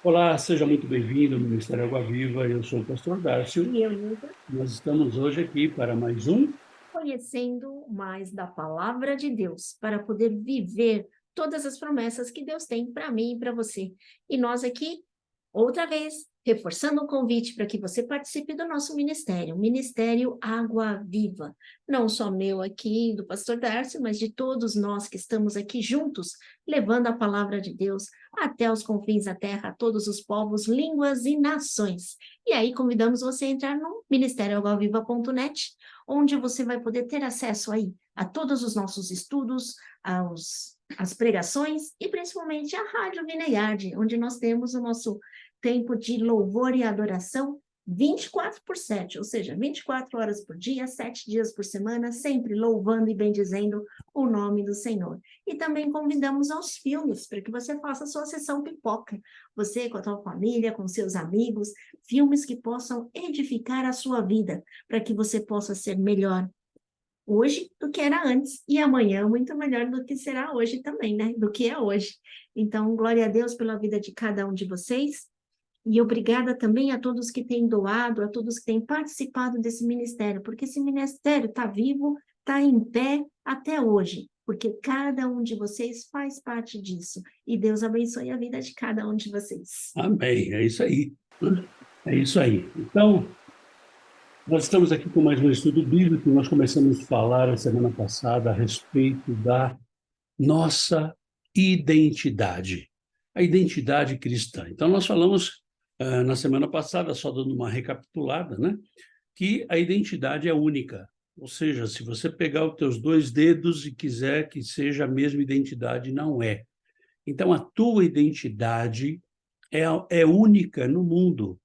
Olá, seja muito bem-vindo ao Ministério Água Viva. Eu sou o pastor Darcio. E eu, Nilda, Nós estamos hoje aqui para mais um. conhecendo mais da palavra de Deus, para poder viver todas as promessas que Deus tem para mim e para você. E nós aqui, outra vez, reforçando o convite para que você participe do nosso ministério, o Ministério Água Viva. Não só meu aqui, do pastor Darcy, mas de todos nós que estamos aqui juntos, levando a palavra de Deus até os confins da terra, a todos os povos, línguas e nações. E aí convidamos você a entrar no ministérioaguaviva.net, onde você vai poder ter acesso aí a todos os nossos estudos, às pregações e principalmente à Rádio Vineyard, onde nós temos o nosso tempo de louvor e adoração 24/7, ou seja, 24 horas por dia, 7 dias por semana, sempre louvando e bendizendo o nome do Senhor. E também convidamos aos filmes, para que você faça a sua sessão pipoca, você com a sua família, com seus amigos, filmes que possam edificar a sua vida, para que você possa ser melhor hoje do que era antes, e amanhã muito melhor do que será hoje também, né? Do que é hoje. Então, glória a Deus pela vida de cada um de vocês, e obrigada também a todos que têm doado, a todos que têm participado desse ministério, porque esse ministério está vivo, está em pé até hoje, porque cada um de vocês faz parte disso. E Deus abençoe a vida de cada um de vocês. Amém. É isso aí. É isso aí. Então, nós estamos aqui com mais um estudo bíblico. Nós começamos a falar a semana passada a respeito da nossa identidade, a identidade cristã. Então, nós falamos na semana passada, só dando uma recapitulada, né, que a identidade é única. Ou seja, se você pegar os teus dois dedos e quiser que seja a mesma identidade, não é. Então, a tua identidade é única no mundo.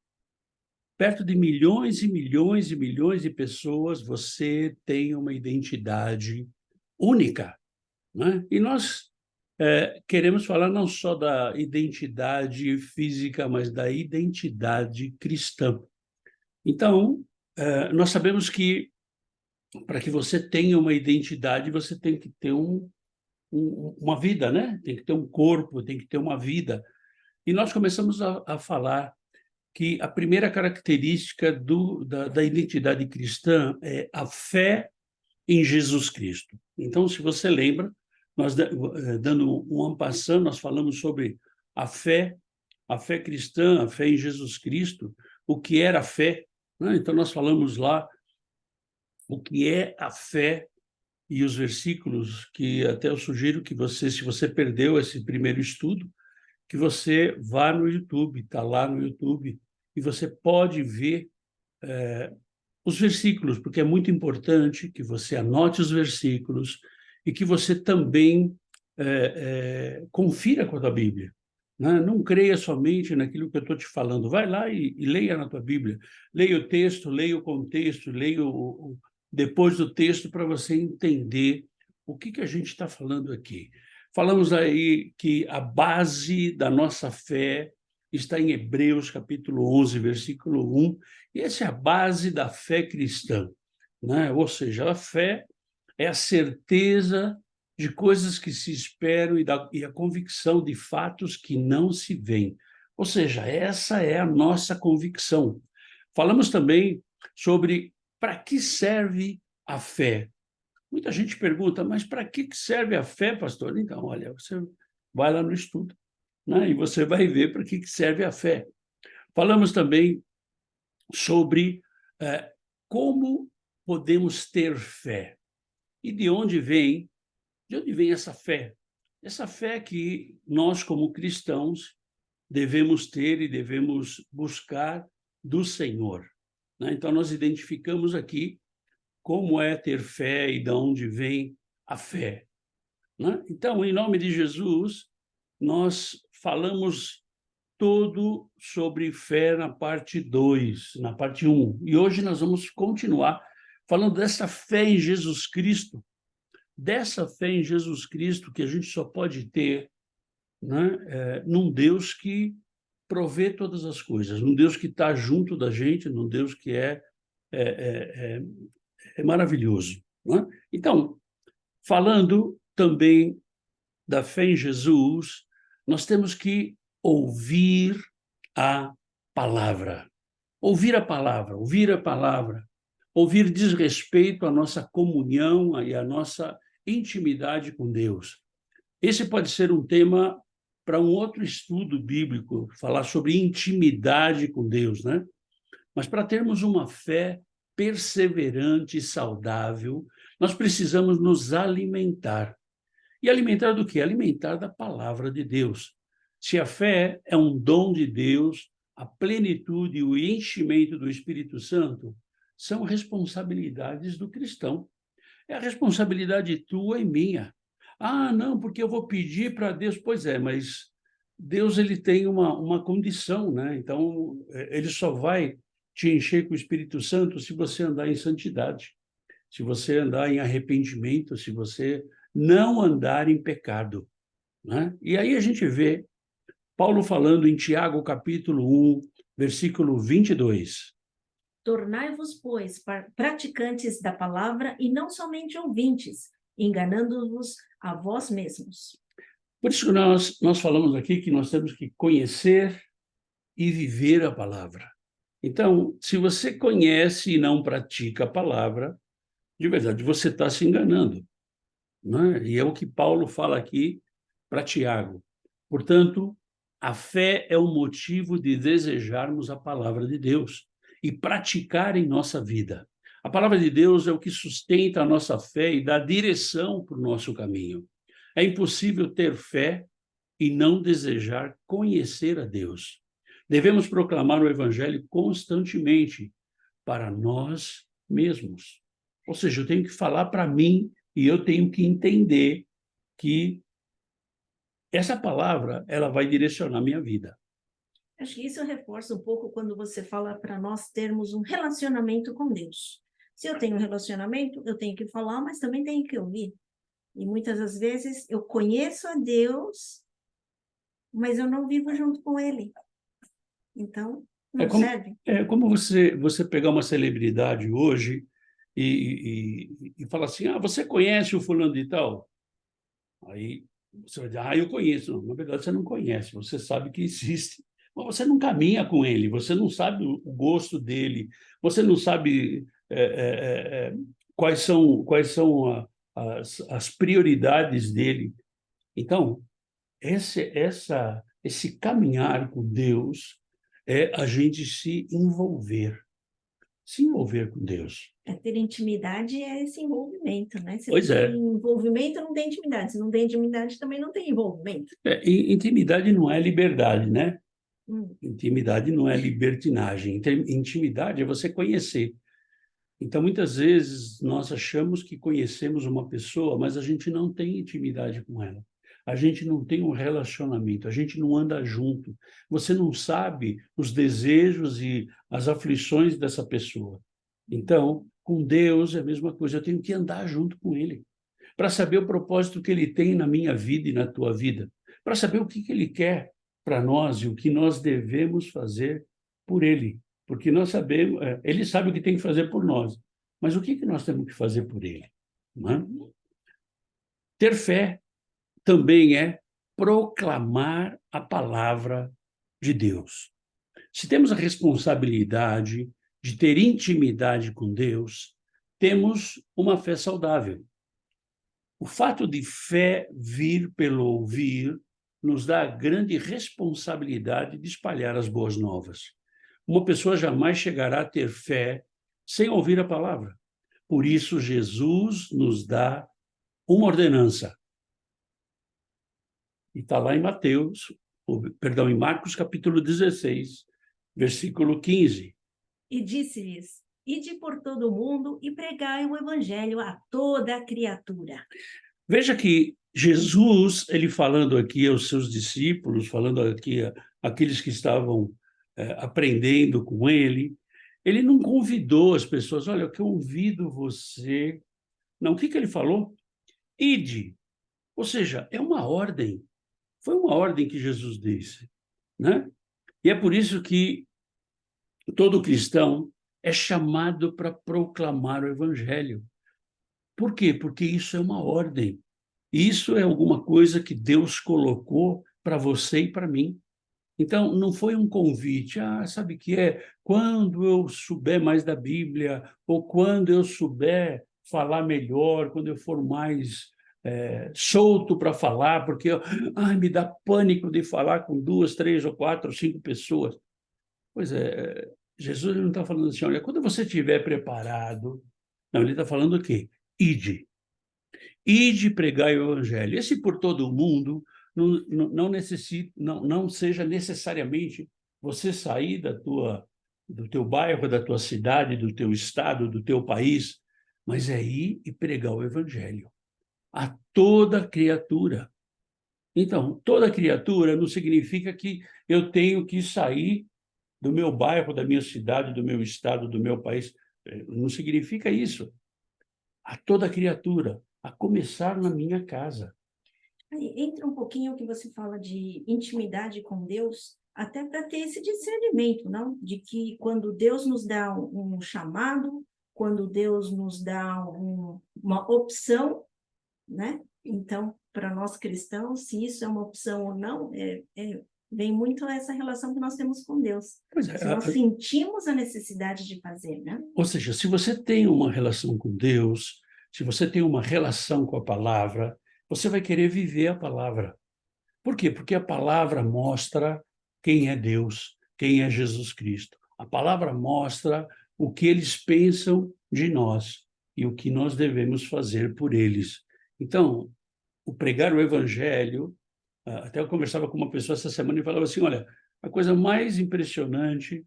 Perto de milhões e milhões e milhões de pessoas, você tem uma identidade única, né? E nós queremos falar não só da identidade física, mas da identidade cristã. Então, nós sabemos que para que você tenha uma identidade, você tem que ter uma vida, né? Tem que ter um corpo, tem que ter uma vida. E nós começamos a falar que a primeira característica da identidade cristã é a fé em Jesus Cristo. Então, se você lembra, nós dando um en passant, nós falamos sobre a fé cristã, a fé em Jesus Cristo, o que era a fé, né? Então, nós falamos lá o que é a fé e os versículos que até eu sugiro que você, se você perdeu esse primeiro estudo, que você vá no YouTube, está lá no YouTube, e você pode ver os versículos, porque é muito importante que você anote os versículos e que você também confira com a tua Bíblia. Né? Não creia somente naquilo que eu estou te falando. Vai lá e leia na tua Bíblia. Leia o texto, leia o contexto, leia depois do texto para você entender o que a gente está falando aqui. Falamos aí que a base da nossa fé está em Hebreus, capítulo 11, versículo 1, e essa é a base da fé cristã, né? Ou seja, a fé é a certeza de coisas que se esperam e a convicção de fatos que não se veem. Ou seja, essa é a nossa convicção. Falamos também sobre para que serve a fé. Muita gente pergunta, mas para que serve a fé, pastor? Então, olha, você vai lá no estudo, né? E você vai ver para que serve a fé. Falamos também sobre como podemos ter fé e de onde vem essa fé? Essa fé que nós, como cristãos, devemos ter e devemos buscar do Senhor, né? Então, nós identificamos aqui como é ter fé e de onde vem a fé, né? Então, em nome de Jesus, nós falamos todo sobre fé na parte 2, na parte um. E hoje nós vamos continuar falando dessa fé em Jesus Cristo, dessa fé em Jesus Cristo que a gente só pode ter, né, num Deus que provê todas as coisas, num Deus que está junto da gente, num Deus que é, é, é, é maravilhoso, né? Então, falando também da fé em Jesus, nós temos que ouvir a palavra. Ouvir a palavra, ouvir a palavra. Ouvir diz respeito à nossa comunhão e à nossa intimidade com Deus. Esse pode ser um tema para um outro estudo bíblico, falar sobre intimidade com Deus, né? Mas para termos uma fé perseverante e saudável, nós precisamos nos alimentar. E alimentar do quê? Alimentar da palavra de Deus. Se a fé é um dom de Deus, a plenitude e o enchimento do Espírito Santo são responsabilidades do cristão. É a responsabilidade tua e minha. Ah, não, porque eu vou pedir para Deus. Pois é, mas Deus ele tem uma condição, né? Então, ele só vai te encher com o Espírito Santo se você andar em santidade, se você andar em arrependimento, se você não andar em pecado, né? E aí a gente vê Paulo falando em Tiago, capítulo 1, versículo 22. Tornai-vos, pois, praticantes da palavra e não somente ouvintes, enganando-vos a vós mesmos. Por isso que nós falamos aqui que nós temos que conhecer e viver a palavra. Então, se você conhece e não pratica a palavra, de verdade, você está se enganando, né? E é o que Paulo fala aqui para Tiago. Portanto, a fé é o motivo de desejarmos a palavra de Deus e praticar em nossa vida. A palavra de Deus é o que sustenta a nossa fé e dá direção para o nosso caminho. É impossível ter fé e não desejar conhecer a Deus. Devemos proclamar o evangelho constantemente para nós mesmos. Ou seja, eu tenho que falar para mim e eu tenho que entender que essa palavra ela vai direcionar minha vida. Acho que isso reforça um pouco quando você fala para nós termos um relacionamento com Deus. Se eu tenho um relacionamento, eu tenho que falar, mas também tenho que ouvir. E muitas das vezes eu conheço a Deus, mas eu não vivo junto com Ele. Então, não serve. É como você pegar uma celebridade hoje e falar assim, você conhece o fulano de tal? Aí você vai dizer, eu conheço. Não, na verdade, você não conhece, você sabe que existe, mas você não caminha com ele, você não sabe o gosto dele, você não sabe quais são as prioridades dele. Então, esse caminhar com Deus é a gente se envolver com Deus. Ter intimidade é esse envolvimento, né? Se Pois não é. tem envolvimento, não tem intimidade. Se não tem intimidade, também não tem envolvimento. Intimidade não é liberdade, né? Intimidade não é libertinagem. Intimidade é você conhecer. Então, muitas vezes, nós achamos que conhecemos uma pessoa, mas a gente não tem intimidade com ela. A gente não tem um relacionamento, a gente não anda junto. Você não sabe os desejos e as aflições dessa pessoa. Então, com Deus é a mesma coisa, eu tenho que andar junto com Ele, para saber o propósito que Ele tem na minha vida e na tua vida, para saber o que Ele quer para nós e o que nós devemos fazer por Ele. Porque nós sabemos, Ele sabe o que tem que fazer por nós, mas o que nós temos que fazer por Ele? Não é? Ter fé também é proclamar a palavra de Deus. Se temos a responsabilidade de ter intimidade com Deus, temos uma fé saudável. O fato de fé vir pelo ouvir nos dá a grande responsabilidade de espalhar as boas novas. Uma pessoa jamais chegará a ter fé sem ouvir a palavra. Por isso, Jesus nos dá uma ordenança. E está lá em em Marcos, capítulo 16, versículo 15. E disse-lhes, ide por todo o mundo e pregai o evangelho a toda a criatura. Veja que Jesus, ele falando aqui aos seus discípulos, falando aqui àqueles que estavam aprendendo com ele, ele não convidou as pessoas, olha, eu convido você. Não, o que ele falou? Ide. Ou seja, é uma ordem. Foi uma ordem que Jesus disse, né? E é por isso que todo cristão é chamado para proclamar o evangelho. Por quê? Porque isso é uma ordem. Isso é alguma coisa que Deus colocou para você e para mim. Então, não foi um convite, sabe o que é? Quando eu souber mais da Bíblia, ou quando eu souber falar melhor, quando eu for mais solto para falar, porque me dá pânico de falar com 2, 3 ou 4 ou 5 pessoas. Pois é, Jesus não está falando assim, olha, quando você estiver preparado, não, ele está falando o quê? Ide. Ide pregar o evangelho. Esse por todo o mundo não necessita, não seja necessariamente você sair do teu bairro, da tua cidade, do teu estado, do teu país, mas é ir e pregar o evangelho a toda criatura. Então, toda criatura não significa que eu tenho que sair do meu bairro, da minha cidade, do meu estado, do meu país. Não significa isso. A toda criatura, a começar na minha casa. Aí entra um pouquinho o que você fala de intimidade com Deus, até para ter esse discernimento, não? De que quando Deus nos dá um chamado, quando Deus nos dá uma opção, né? Então, para nós cristãos, se isso é uma opção ou não, vem muito essa relação que nós temos com Deus. Pois é, Se nós sentimos a necessidade de fazer, né? ou seja, se você tem uma relação com Deus, se você tem uma relação com a palavra, você vai querer viver a palavra. Por quê? Porque a palavra mostra quem é Deus, quem é Jesus Cristo. A palavra mostra o que eles pensam de nós e o que nós devemos fazer por eles. Então, o pregar o evangelho, até eu conversava com uma pessoa essa semana e falava assim, olha, a coisa mais impressionante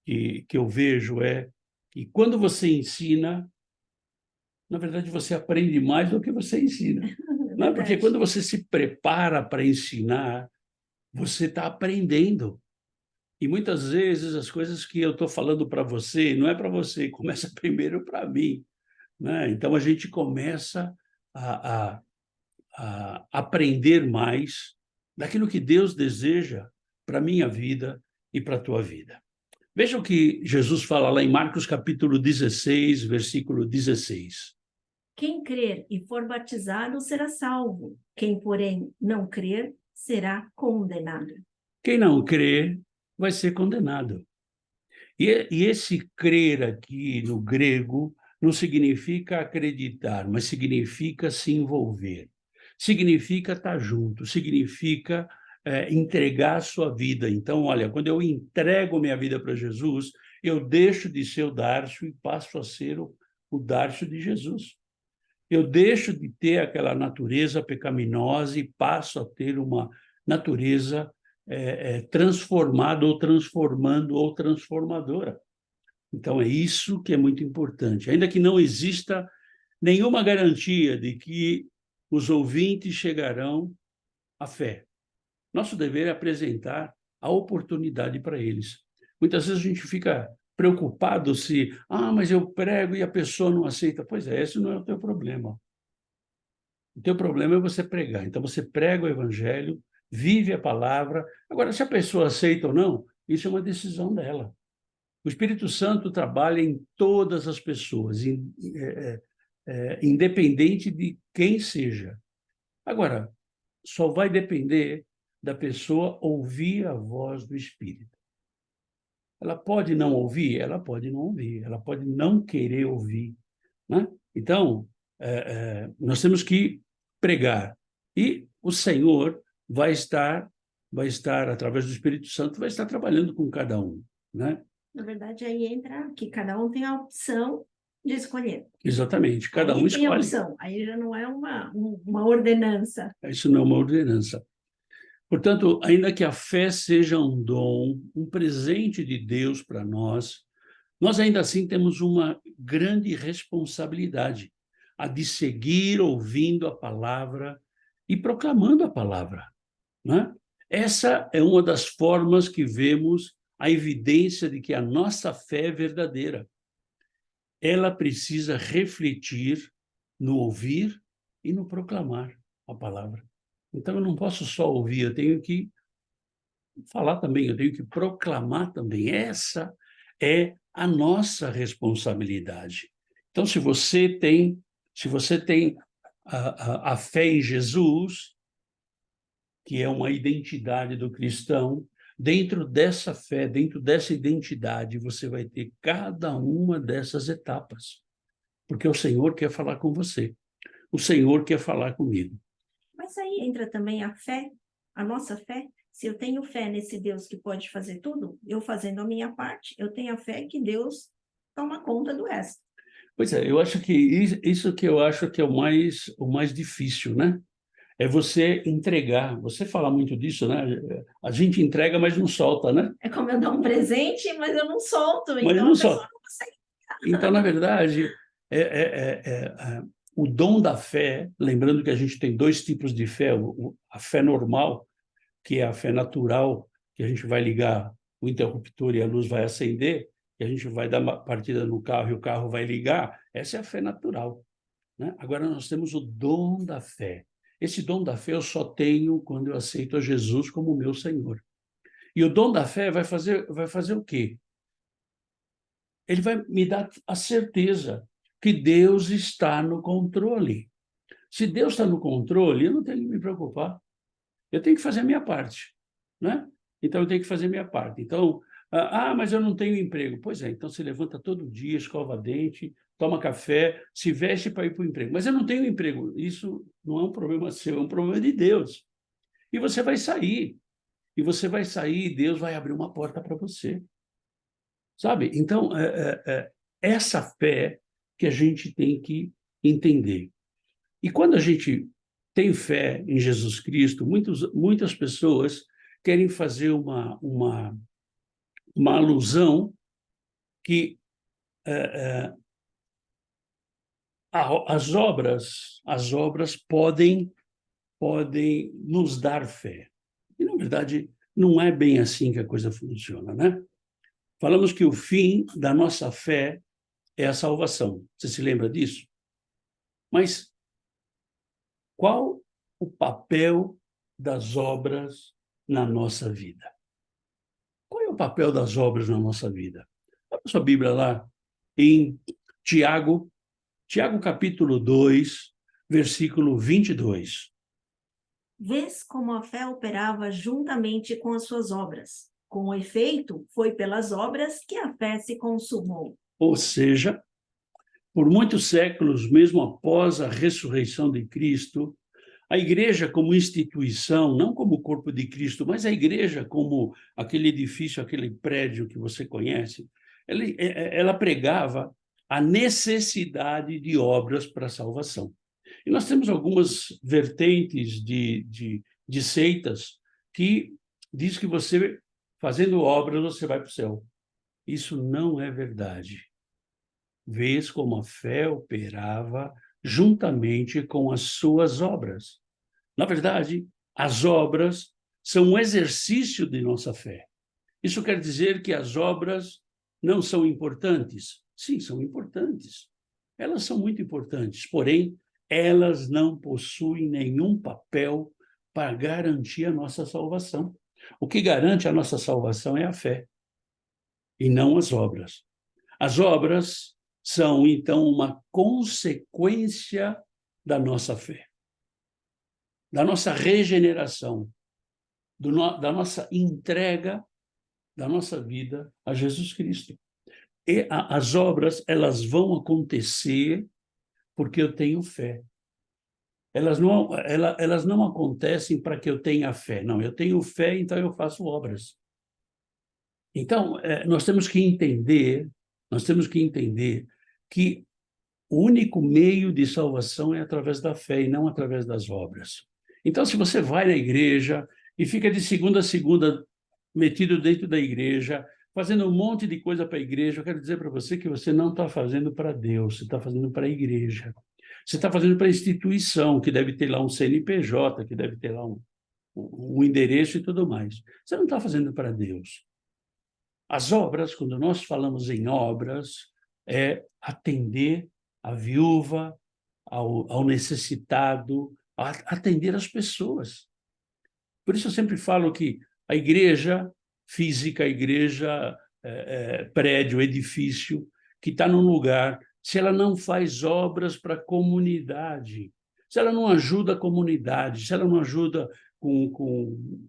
que eu vejo é que quando você ensina, na verdade você aprende mais do que você ensina. Não é? Porque quando você se prepara para ensinar, você está aprendendo. E muitas vezes as coisas que eu estou falando para você, não é para você, começa primeiro para mim. Né? Então a gente começa a aprender mais daquilo que Deus deseja para a minha vida e para a tua vida. Veja o que Jesus fala lá em Marcos capítulo 16, versículo 16. Quem crer e for batizado será salvo. Quem, porém, não crer será condenado. Quem não crê vai ser condenado. E esse crer aqui no grego não significa acreditar, mas significa se envolver. Significa estar junto, significa entregar a sua vida. Então, olha, quando eu entrego minha vida para Jesus, eu deixo de ser o Darcio e passo a ser o Darcio de Jesus. Eu deixo de ter aquela natureza pecaminosa e passo a ter uma natureza transformada ou transformando ou transformadora. Então, é isso que é muito importante. Ainda que não exista nenhuma garantia de que os ouvintes chegarão à fé. Nosso dever é apresentar a oportunidade para eles. Muitas vezes a gente fica preocupado se, mas eu prego e a pessoa não aceita. Pois é, esse não é o teu problema. O teu problema é você pregar. Então, você prega o evangelho, vive a palavra. Agora, se a pessoa aceita ou não, isso é uma decisão dela. O Espírito Santo trabalha em todas as pessoas, independente de quem seja. Agora, só vai depender da pessoa ouvir a voz do Espírito. Ela pode não ouvir? Ela pode não ouvir. Ela pode não querer ouvir. Né? Então, nós temos que pregar. E o Senhor vai estar, através do Espírito Santo, vai estar trabalhando com cada um. Né? Na verdade, aí entra que cada um tem a opção de escolher. Exatamente, cada um escolhe. Aí tem a opção, aí já não é uma ordenança. Isso não é uma ordenança. Portanto, ainda que a fé seja um dom, um presente de Deus para nós ainda assim temos uma grande responsabilidade, a de seguir ouvindo a palavra e proclamando a palavra. Né? Essa é uma das formas que vemos a evidência de que a nossa fé é verdadeira. Ela precisa refletir no ouvir e no proclamar a palavra. Então, eu não posso só ouvir, eu tenho que falar também, eu tenho que proclamar também. Essa é a nossa responsabilidade. Então, se você tem a fé em Jesus, que é uma identidade do cristão, Dentro dessa fé, dentro dessa identidade, você vai ter cada uma dessas etapas. Porque o Senhor quer falar com você. O Senhor quer falar comigo. Mas aí entra também a fé, a nossa fé. Se eu tenho fé nesse Deus que pode fazer tudo, eu fazendo a minha parte, eu tenho a fé que Deus toma conta do resto. Pois é, eu acho que isso que eu acho que é o mais difícil, né? É você entregar. Você fala muito disso, né? A gente entrega, mas não solta, né? É como eu dar um presente, mas eu não solto, Mas então não a pessoa solta. não consegue. Então, na verdade, o dom da fé, lembrando que a gente tem dois tipos de fé, a fé normal, que é a fé natural, que a gente vai ligar o interruptor e a luz vai acender, que a gente vai dar uma partida no carro e o carro vai ligar, essa é a fé natural, né? Agora nós temos o dom da fé. Esse dom da fé eu só tenho quando eu aceito a Jesus como meu Senhor. E o dom da fé vai fazer o quê? Ele vai me dar a certeza que Deus está no controle. Se Deus está no controle, eu não tenho que me preocupar. Eu tenho que fazer a minha parte, né? Então, eu tenho que fazer a minha parte. Então, mas eu não tenho emprego. Pois é, então você levanta todo dia, escova dente, toma café, se veste para ir para o emprego. Mas eu não tenho emprego. Isso não é um problema seu, é um problema de Deus. E você vai sair. E você vai sair e Deus vai abrir uma porta para você. Sabe? Então, essa fé que a gente tem que entender. E quando a gente tem fé em Jesus Cristo, muitas pessoas querem fazer uma alusão que as obras podem nos dar fé. E, na verdade, não é bem assim que a coisa funciona, né? Falamos que o fim da nossa fé é a salvação. Você se lembra disso? Mas qual o papel das obras na nossa vida? Qual é o papel das obras na nossa vida? Abra sua Bíblia lá em Tiago, capítulo 2, versículo 22. Vês como a fé operava juntamente com as suas obras. Com efeito, foi pelas obras que a fé se consumou. Ou seja, por muitos séculos, mesmo após a ressurreição de Cristo, a igreja como instituição, não como o corpo de Cristo, mas a igreja como aquele edifício, aquele prédio que você conhece, ela pregava a necessidade de obras para a salvação. E nós temos algumas vertentes de seitas que diz que você, fazendo obras, você vai para o céu. Isso não é verdade. Vês como a fé operava juntamente com as suas obras. Na verdade, as obras são um exercício de nossa fé. Isso quer dizer que as obras não são importantes? Sim, são importantes. Elas são muito importantes, porém, elas não possuem nenhum papel para garantir a nossa salvação. O que garante a nossa salvação é a fé, e não as obras. As obras são, então, uma consequência da nossa fé, da nossa regeneração, da nossa entrega da nossa vida a Jesus Cristo. E as obras, elas vão acontecer porque eu tenho fé. Elas não acontecem para que eu tenha fé. Não, eu tenho fé, então eu faço obras. Então, nós temos que entender que o único meio de salvação é através da fé e não através das obras. Então, se você vai na igreja e fica de segunda a segunda metido dentro da igreja, fazendo um monte de coisa para a igreja, eu quero dizer para você que você não está fazendo para Deus, você está fazendo para a igreja. Você está fazendo para a instituição, que deve ter lá um CNPJ, que deve ter lá um endereço e tudo mais. Você não está fazendo para Deus. As obras, quando nós falamos em obras, é atender a viúva, ao necessitado, atender as pessoas. Por isso eu sempre falo que a igreja física, a igreja prédio, edifício, que está num lugar, se ela não faz obras para a comunidade, se ela não ajuda a comunidade, se ela não ajuda com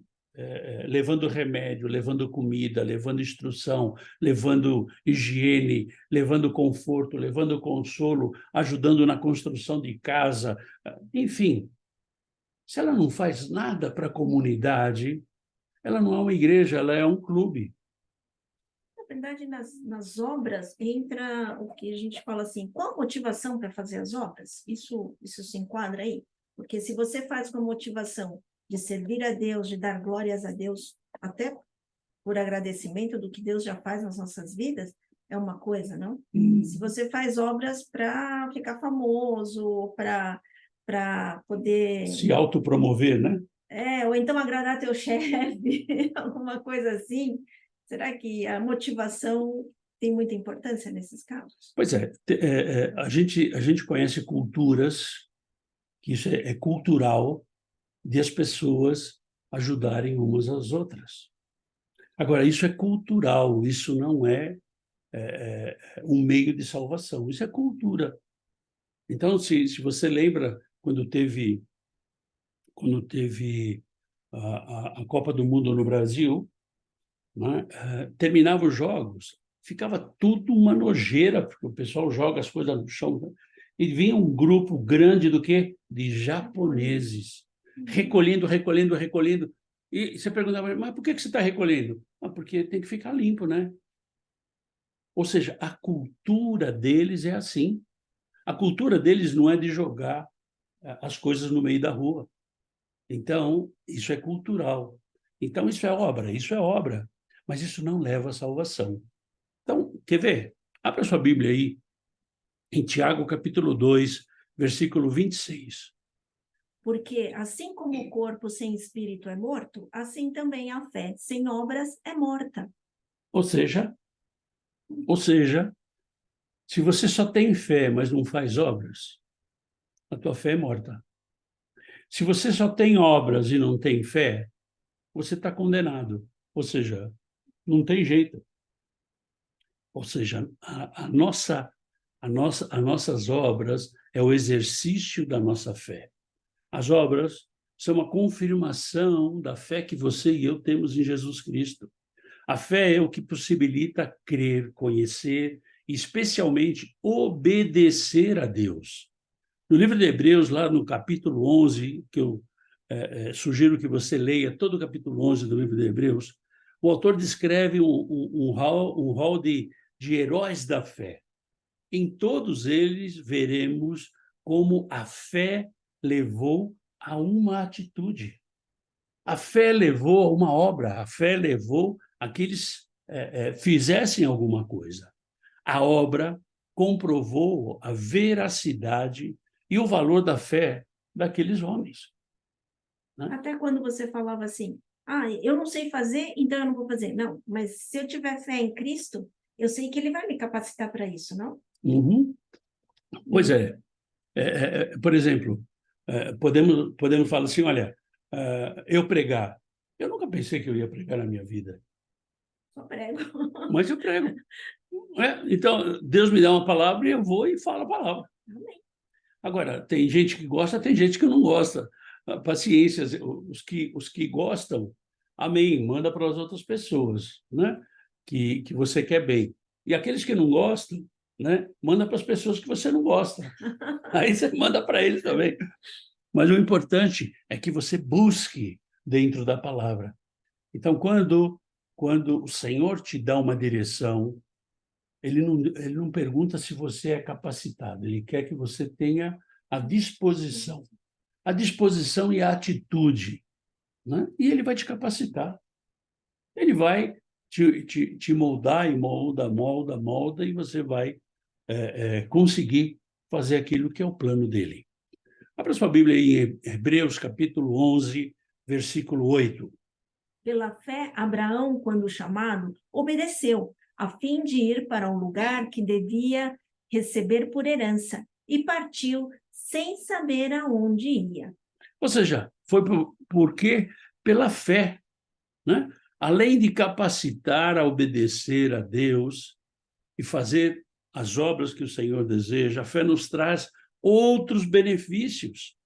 levando remédio, levando comida, levando instrução, levando higiene, levando conforto, levando consolo, ajudando na construção de casa, enfim. Se ela não faz nada para a comunidade, ela não é uma igreja, ela é um clube. Na verdade, nas obras entra o que a gente fala assim, qual a motivação para fazer as obras? Isso se enquadra aí? Porque se você faz com a motivação de servir a Deus, de dar glórias a Deus, até por agradecimento do que Deus já faz nas nossas vidas, é uma coisa, não? Se você faz obras para ficar famoso, para poder... Se autopromover, né? ou então agradar teu chefe, alguma coisa assim. Será que a motivação tem muita importância nesses casos? Pois é, a gente conhece culturas, que isso é cultural, de as pessoas ajudarem umas às outras. Agora, isso é cultural, isso não é um meio de salvação, isso é cultura. Então, se você lembra, quando teve a Copa do Mundo no Brasil, né, terminava os jogos, ficava tudo uma nojeira, porque o pessoal joga as coisas no chão, né? E vinha um grupo grande do quê? De japoneses, recolhendo. E você perguntava, mas por que você está recolhendo? Porque tem que ficar limpo, né? Ou seja, a cultura deles é assim. A cultura deles não é de jogar as coisas no meio da rua. Então, isso é cultural. Então, isso é obra. Mas isso não leva à salvação. Então, quer ver? Abra sua Bíblia aí, em Tiago, capítulo 2, versículo 26. Porque assim como o corpo sem espírito é morto, assim também a fé sem obras é morta. Ou seja, se você só tem fé, mas não faz obras, a tua fé é morta. Se você só tem obras e não tem fé, você está condenado. Ou seja, não tem jeito. Ou seja, as nossas obras é o exercício da nossa fé. As obras são uma confirmação da fé que você e eu temos em Jesus Cristo. A fé é o que possibilita crer, conhecer e, especialmente, obedecer a Deus. No livro de Hebreus, lá no capítulo 11, que eu sugiro que você leia todo o capítulo 11 do livro de Hebreus, o autor descreve um hall de heróis da fé. Em todos eles veremos como a fé levou a uma atitude. A fé levou a uma obra, a fé levou a que eles fizessem alguma coisa. A obra comprovou a veracidade e o valor da fé daqueles homens. Né? Até quando você falava assim, eu não sei fazer, então eu não vou fazer. Não, mas se eu tiver fé em Cristo, eu sei que Ele vai me capacitar para isso, não? Uhum. Pois é. Por exemplo, podemos falar assim, olha, eu pregar. Eu nunca pensei que eu ia pregar na minha vida. Só prego. Mas eu prego. Então, Deus me dá uma palavra e eu vou e falo a palavra. Amém. Agora, tem gente que gosta, tem gente que não gosta. Paciência, os que gostam, amém, manda para as outras pessoas, né? Que você quer bem. E aqueles que não gostam, né? Manda para as pessoas que você não gosta. Aí você manda para eles também. Mas o importante é que você busque dentro da palavra. Então, quando o Senhor te dá uma direção, ele não pergunta se você é capacitado, ele quer que você tenha a disposição e a atitude, né? E ele vai te capacitar. Ele vai te moldar e molda, e você vai conseguir fazer aquilo que é o plano dele. Abra sua Bíblia aí em Hebreus, capítulo 11, versículo 8. Pela fé, Abraão, quando chamado, obedeceu, a fim de ir para um lugar que devia receber por herança, e partiu sem saber aonde ia. Ou seja, foi porque pela fé, né? Além de capacitar a obedecer a Deus e fazer as obras que o Senhor deseja, a fé nos traz outros benefícios,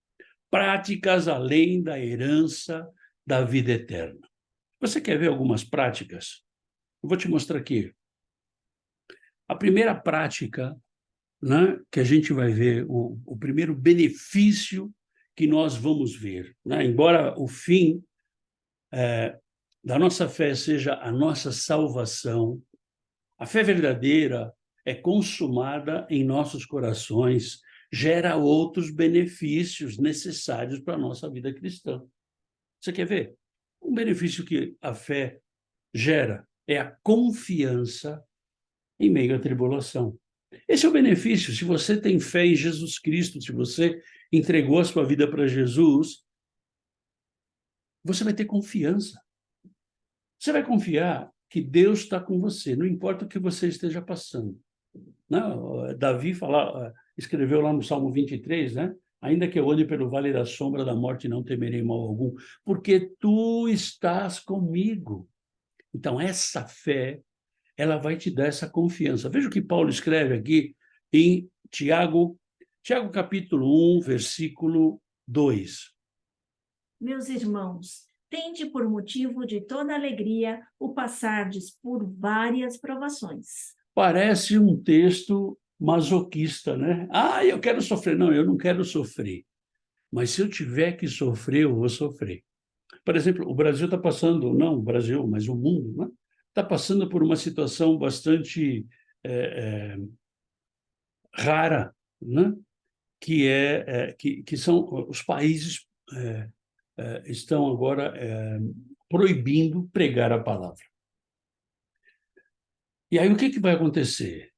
práticas além da herança da vida eterna. Você quer ver algumas práticas? Eu vou te mostrar aqui. A primeira prática, né, que a gente vai ver, o primeiro benefício que nós vamos ver, né? Embora o fim da nossa fé seja a nossa salvação, a fé verdadeira é consumada em nossos corações, gera outros benefícios necessários para a nossa vida cristã. Você quer ver? Um benefício que a fé gera é a confiança em meio à tribulação. Esse é o benefício. Se você tem fé em Jesus Cristo, se você entregou a sua vida para Jesus, você vai ter confiança. Você vai confiar que Deus está com você, não importa o que você esteja passando. Não, Davi escreveu lá no Salmo 23, né? Ainda que eu ande pelo vale da sombra da morte, não temerei mal algum, porque tu estás comigo. Então, essa fé, ela vai te dar essa confiança. Veja o que Paulo escreve aqui em Tiago capítulo 1, versículo 2. Meus irmãos, tende por motivo de toda alegria o passardes por várias provações. Parece um texto masoquista, né? Ah, eu quero sofrer. Não, eu não quero sofrer. Mas se eu tiver que sofrer, eu vou sofrer. Por exemplo, o Brasil está passando, não o Brasil, mas o mundo, né? Está passando por uma situação bastante rara, né? Que são os países estão agora proibindo pregar a palavra. E aí o que vai acontecer?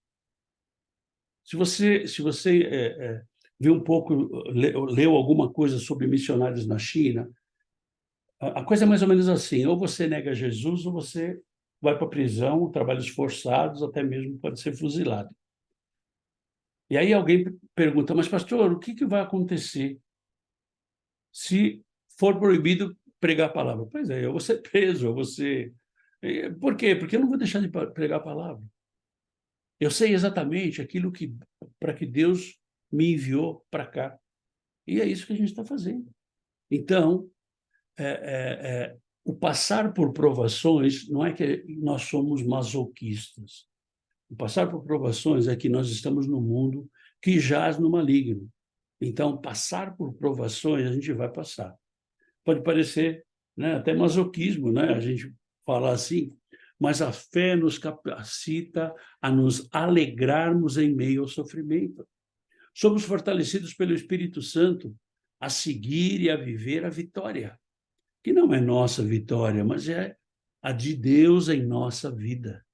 Se você viu um pouco, leu alguma coisa sobre missionários na China, a coisa é mais ou menos assim: ou você nega Jesus, ou você vai para a prisão, trabalhos forçados, até mesmo pode ser fuzilado. E aí alguém pergunta, mas pastor, o que vai acontecer se for proibido pregar a palavra? Pois é, eu vou ser preso, eu vou ser... Por quê? Porque eu não vou deixar de pregar a palavra. Eu sei exatamente aquilo para que Deus me enviou para cá. E é isso que a gente está fazendo. Então, o passar por provações não é que nós somos masoquistas. O passar por provações é que nós estamos no mundo que jaz no maligno. Então, passar por provações, a gente vai passar. Pode parecer, né, até masoquismo, né, a gente falar assim, mas a fé nos capacita a nos alegrarmos em meio ao sofrimento. Somos fortalecidos pelo Espírito Santo a seguir e a viver a vitória, que não é nossa vitória, mas é a de Deus em nossa vida.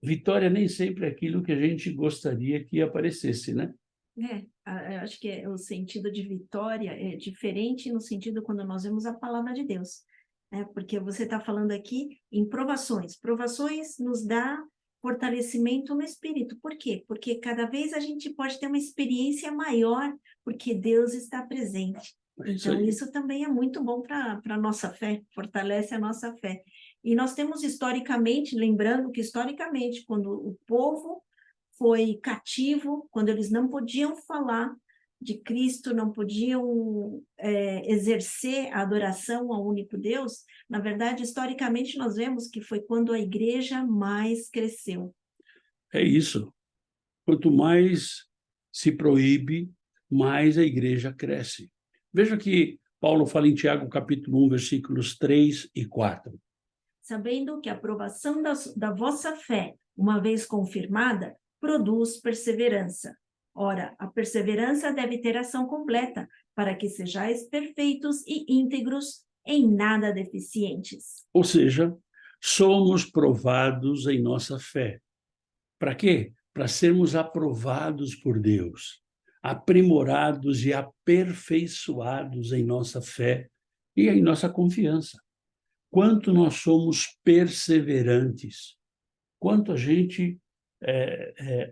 Vitória nem sempre é aquilo que a gente gostaria que aparecesse, né? Eu acho que o sentido de vitória é diferente no sentido quando nós vemos a palavra de Deus, né? Porque você está falando aqui em provações. Provações nos dá fortalecimento no espírito. Por quê? Porque cada vez a gente pode ter uma experiência maior, porque Deus está presente. Então, isso também é muito bom para a nossa fé, fortalece a nossa fé. E nós temos historicamente, lembrando que historicamente, quando o povo foi cativo, quando eles não podiam falar de Cristo, não podiam exercer a adoração ao único Deus, na verdade, historicamente, nós vemos que foi quando a igreja mais cresceu. É isso. Quanto mais se proíbe, mais a igreja cresce. Veja que Paulo fala em Tiago, capítulo 1, versículos 3 e 4. Sabendo que a aprovação da vossa fé, uma vez confirmada, produz perseverança. Ora, a perseverança deve ter ação completa, para que sejais perfeitos e íntegros, em nada deficientes. Ou seja, somos provados em nossa fé. Para quê? Para sermos aprovados por Deus, aprimorados e aperfeiçoados em nossa fé e em nossa confiança. Quanto nós somos perseverantes, quanto a gente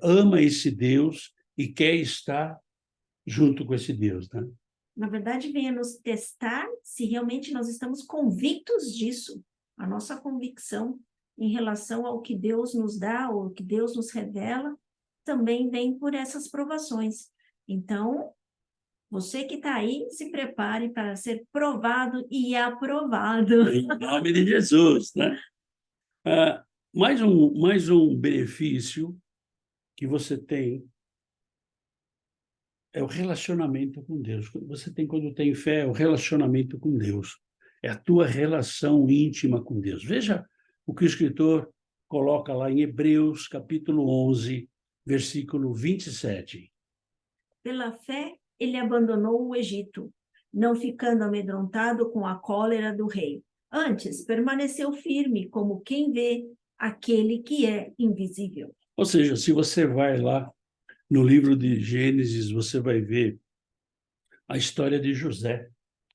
ama esse Deus e quer estar junto com esse Deus, né? Na verdade, venha nos testar se realmente nós estamos convictos disso. A nossa convicção em relação ao que Deus nos dá, ou que Deus nos revela, também vem por essas provações. Então, Você que está aí, se prepare para ser provado e aprovado. Em nome de Jesus, né? Mais um benefício que você tem é o relacionamento com Deus. Você tem, quando tem fé, é o relacionamento com Deus. É a tua relação íntima com Deus. Veja o que o escritor coloca lá em Hebreus, capítulo 11, versículo 27. Pela fé, ele abandonou o Egito, não ficando amedrontado com a cólera do rei. Antes, permaneceu firme, como quem vê aquele que é invisível. Ou seja, se você vai lá no livro de Gênesis, você vai ver a história de José,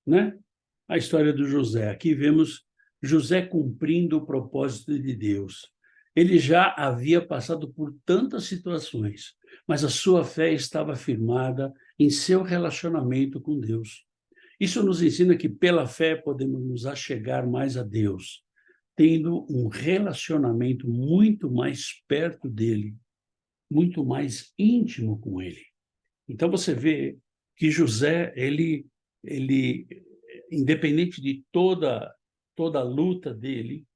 né? A história do José. Aqui vemos José cumprindo o propósito de Deus. Ele já havia passado por tantas situações, mas a sua fé estava firmada em seu relacionamento com Deus. Isso nos ensina que pela fé podemos nos achegar mais a Deus, tendo um relacionamento muito mais perto dele, muito mais íntimo com ele. Então você vê que José, ele independente de toda a luta dele,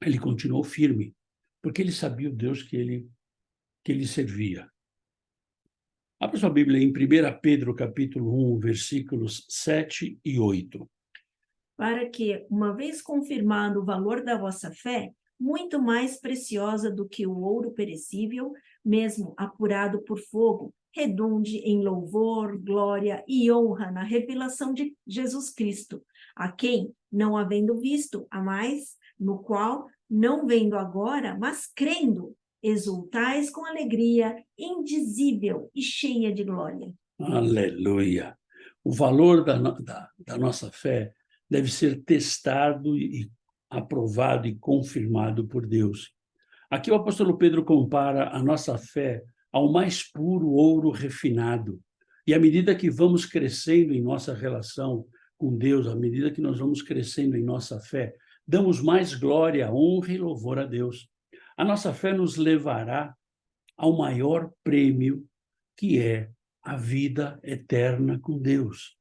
ele continuou firme, porque ele sabia o Deus que ele servia. Abra sua Bíblia em 1 Pedro, capítulo 1, versículos 7 e 8. Para que, uma vez confirmado o valor da vossa fé, muito mais preciosa do que o ouro perecível, mesmo apurado por fogo, redunde em louvor, glória e honra na revelação de Jesus Cristo, a quem, não havendo visto a mais, no qual, não vendo agora, mas crendo, exultais com alegria indizível e cheia de glória. Aleluia! O valor da nossa fé deve ser testado e aprovado e confirmado por Deus. Aqui o apóstolo Pedro compara a nossa fé ao mais puro ouro refinado. E à medida que vamos crescendo em nossa relação com Deus, à medida que nós vamos crescendo em nossa fé, damos mais glória, honra e louvor a Deus. A nossa fé nos levará ao maior prêmio, que é a vida eterna com Deus.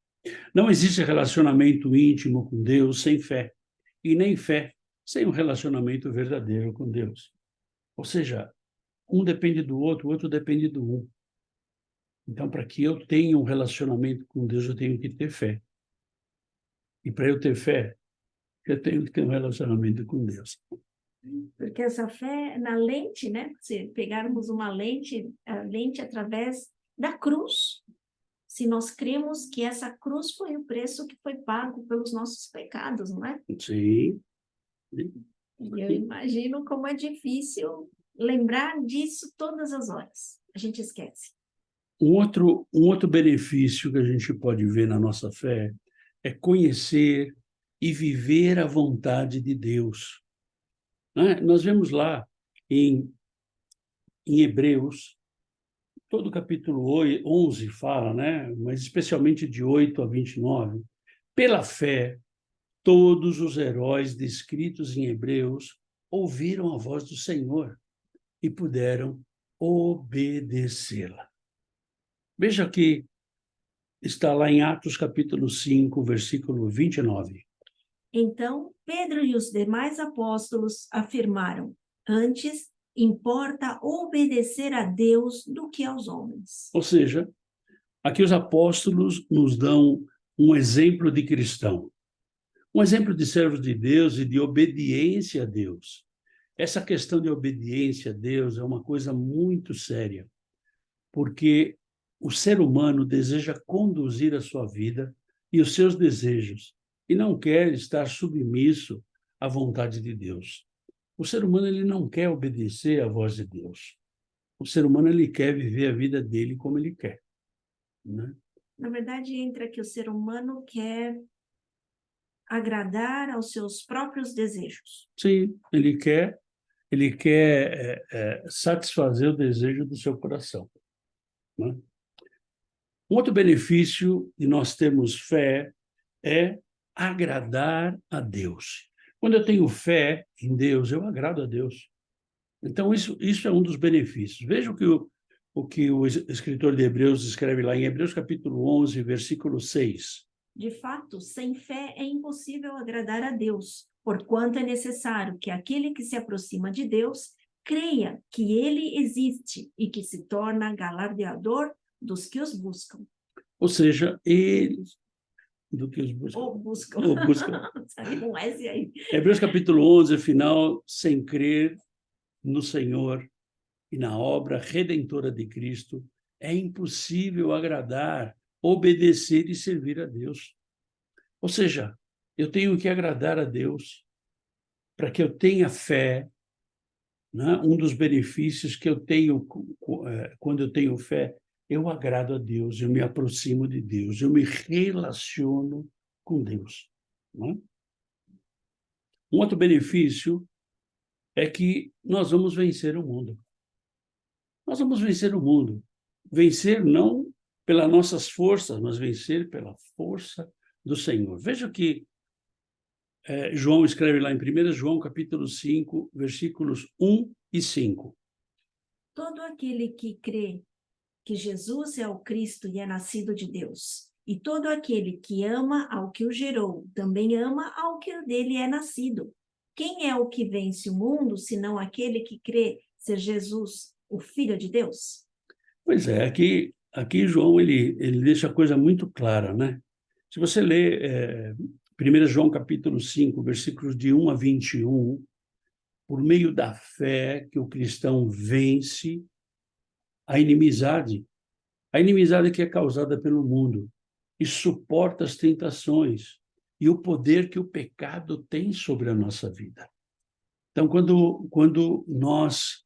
Não existe relacionamento íntimo com Deus sem fé, e nem fé sem um relacionamento verdadeiro com Deus. Ou seja, um depende do outro, o outro depende do um. Então, para que eu tenha um relacionamento com Deus, eu tenho que ter fé. E para eu ter fé, eu tenho que ter um relacionamento com Deus. Porque essa fé na lente, né? Se pegarmos uma lente, a lente através da cruz, se nós cremos que essa cruz foi o preço que foi pago pelos nossos pecados, não é? Sim. Eu imagino como é difícil lembrar disso todas as horas. A gente esquece. Um outro benefício que a gente pode ver na nossa fé é conhecer e viver a vontade de Deus. Né? Nós vemos lá em Hebreus, todo o capítulo 11 fala, né? Mas especialmente de 8 a 29, pela fé, todos os heróis descritos em Hebreus ouviram a voz do Senhor e puderam obedecê-la. Veja que está lá em Atos capítulo 5, versículo 29. Então, Pedro e os demais apóstolos afirmaram: antes importa obedecer a Deus do que aos homens. Ou seja, aqui os apóstolos nos dão um exemplo de cristão, um exemplo de servos de Deus e de obediência a Deus. Essa questão de obediência a Deus é uma coisa muito séria, porque o ser humano deseja conduzir a sua vida e os seus desejos, e não quer estar submisso à vontade de Deus. O ser humano ele não quer obedecer à voz de Deus. O ser humano ele quer viver a vida dele como ele quer, né? Na verdade, entra que o ser humano quer agradar aos seus próprios desejos. Sim, ele quer satisfazer o desejo do seu coração, né? Um outro benefício de nós termos fé é agradar a Deus. Quando eu tenho fé em Deus, eu agrado a Deus. Então, isso é um dos benefícios. Veja o o que o escritor de Hebreus escreve lá em Hebreus capítulo 11, versículo 6. De fato, sem fé é impossível agradar a Deus, porquanto é necessário que aquele que se aproxima de Deus creia que ele existe e que se torna galardeador dos que os buscam. Ou seja, eles do que os buscam. Ou buscam. Ou buscam. Sabe um S aí. Hebreus capítulo 11, afinal, sem crer no Senhor e na obra redentora de Cristo, é impossível agradar, obedecer e servir a Deus. Ou seja, eu tenho que agradar a Deus para que eu tenha fé, né? Um dos benefícios que eu tenho quando eu tenho fé, eu agrado a Deus, eu me aproximo de Deus, eu me relaciono com Deus, né? Um outro benefício é que nós vamos vencer o mundo. Nós vamos vencer o mundo. Vencer não pelas nossas forças, mas vencer pela força do Senhor. Veja que João escreve lá em 1 João, capítulo 5, versículos 1 e 5. Todo aquele que crê que Jesus é o Cristo e é nascido de Deus, e todo aquele que ama ao que o gerou, também ama ao que dele é nascido. Quem é o que vence o mundo, senão aquele que crê ser Jesus, o Filho de Deus? Pois é, aqui João ele deixa a coisa muito clara, né? Se você ler 1 João capítulo 5, versículos de 1 a 21, por meio da fé que o cristão vence a inimizade que é causada pelo mundo e suporta as tentações e o poder que o pecado tem sobre a nossa vida. Então, quando nós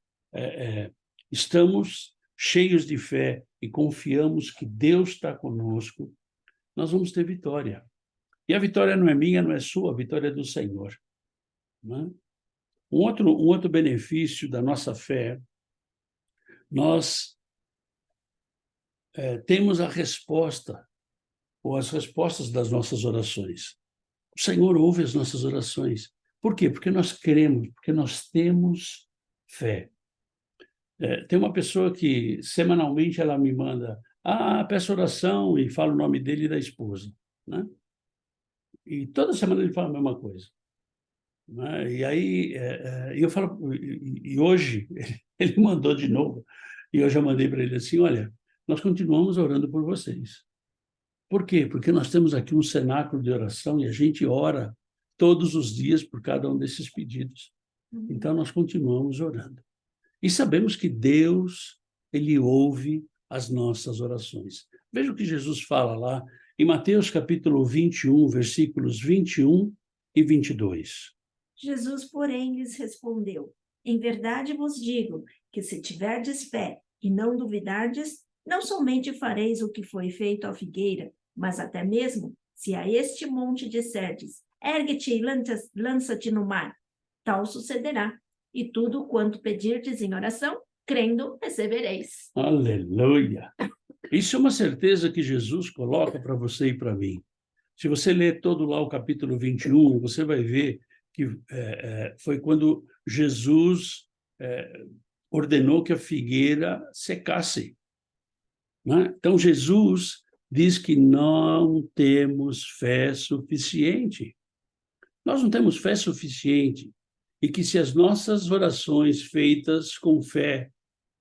estamos cheios de fé e confiamos que Deus está conosco, nós vamos ter vitória. E a vitória não é minha, não é sua, a vitória é do Senhor, né? Um outro benefício da nossa fé, nós temos a resposta, ou as respostas das nossas orações. O Senhor ouve as nossas orações. Por quê? Porque nós cremos, porque nós temos fé. Tem uma pessoa que, semanalmente, ela me manda, peço oração, e fala o nome dele e da esposa, né? E toda semana ele fala a mesma coisa, né? E aí eu falo, e hoje ele mandou de novo, e eu já mandei para ele assim, olha, nós continuamos orando por vocês. Por quê? Porque nós temos aqui um cenáculo de oração e a gente ora todos os dias por cada um desses pedidos. Então, nós continuamos orando. E sabemos que Deus, ele ouve as nossas orações. Veja o que Jesus fala lá em Mateus capítulo 21, versículos 21 e 22. Jesus, porém, lhes respondeu: em verdade vos digo que se tiverdes fé e não duvidardes, não somente fareis o que foi feito à figueira, mas até mesmo, se a este monte disserdes, ergue-te e lança-te no mar, tal sucederá. E tudo quanto pedirdes em oração, crendo, recebereis. Aleluia! Isso é uma certeza que Jesus coloca para você e para mim. Se você ler todo lá o capítulo 21, você vai ver que foi quando Jesus ordenou que a figueira secasse, né? Então, Jesus diz que não temos fé suficiente. Nós não temos fé suficiente. E que se as nossas orações feitas com fé,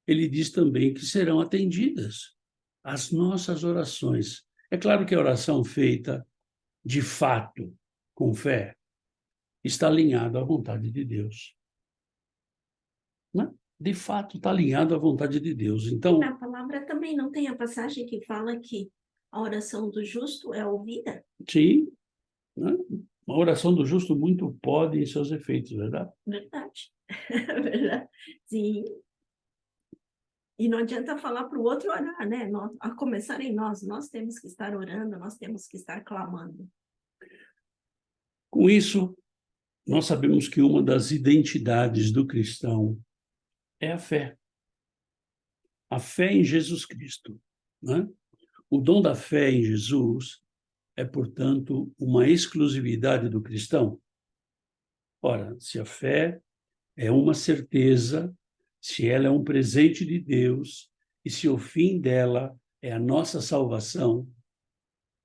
ele diz também que serão atendidas. As nossas orações. É claro que a oração feita, de fato, com fé, está alinhada à vontade de Deus, né? De fato, está alinhado à vontade de Deus. Então, na palavra também não tem a passagem que fala que a oração do justo é ouvida? sim, né? Uma oração do justo muito pode em seus efeitos, verdade? Verdade. Verdade. Sim. E não adianta falar para o outro orar, né? A começar em nós temos que estar orando, nós temos que estar clamando. Com isso, nós sabemos que uma das identidades do cristão é a fé. A fé em Jesus Cristo, né? O dom da fé em Jesus é, portanto, uma exclusividade do cristão. Ora, se a fé é uma certeza, se ela é um presente de Deus, e se o fim dela é a nossa salvação,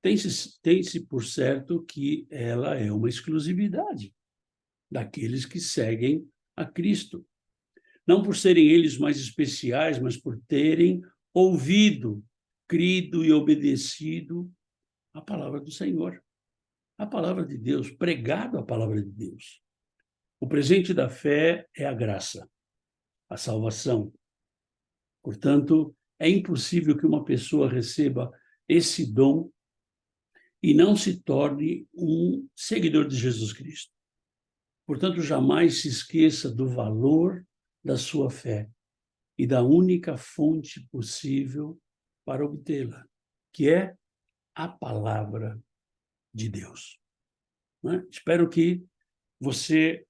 tem-se por certo que ela é uma exclusividade daqueles que seguem a Cristo. Não por serem eles mais especiais, mas por terem ouvido, crido e obedecido a palavra do Senhor, a palavra de Deus, pregado a palavra de Deus. O presente da fé é a graça, a salvação. Portanto, é impossível que uma pessoa receba esse dom e não se torne um seguidor de Jesus Cristo. Portanto, jamais se esqueça do valor da sua fé e da única fonte possível para obtê-la, que é a palavra de Deus. Né? Espero que você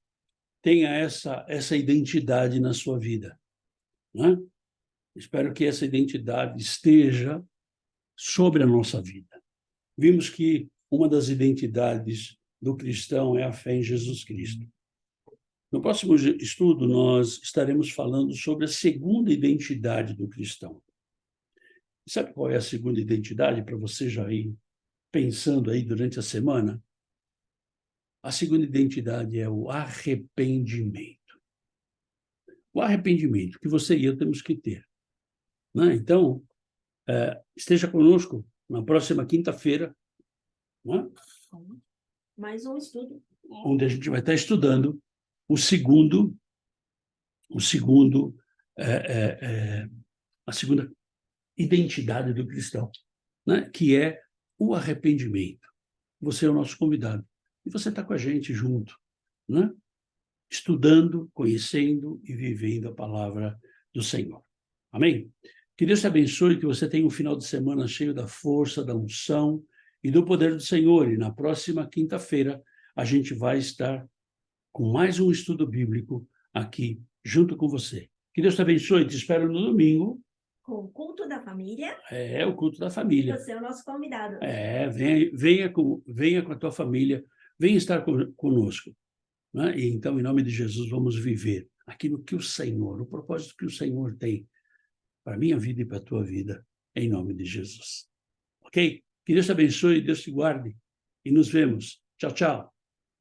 tenha essa identidade na sua vida. Né? Espero que essa identidade esteja sobre a nossa vida. Vimos que uma das identidades do cristão é a fé em Jesus Cristo. No próximo estudo, nós estaremos falando sobre a segunda identidade do cristão. Sabe qual é a segunda identidade, para você já ir pensando aí durante a semana? A segunda identidade é o arrependimento. O arrependimento que você e eu temos que ter. Né? Então, esteja conosco na próxima quinta-feira, né? Mais um estudo. Onde a gente vai estar estudando a segunda identidade do cristão, né? Que é o arrependimento. Você é o nosso convidado. E você está com a gente junto, né? Estudando, conhecendo e vivendo a palavra do Senhor. Amém? Que Deus te abençoe, que você tenha um final de semana cheio da força, da unção e do poder do Senhor. E na próxima quinta-feira, a gente vai estar com mais um estudo bíblico aqui junto com você. Que Deus te abençoe, te espero no domingo. Com o culto da família. É, o culto da família. Você é o nosso convidado. Venha com a tua família, venha estar conosco. Né? E então, em nome de Jesus, vamos viver aquilo que o Senhor, o propósito que o Senhor tem para a minha vida e para a tua vida, em nome de Jesus. Ok? Que Deus te abençoe, Deus te guarde. E nos vemos. Tchau, tchau.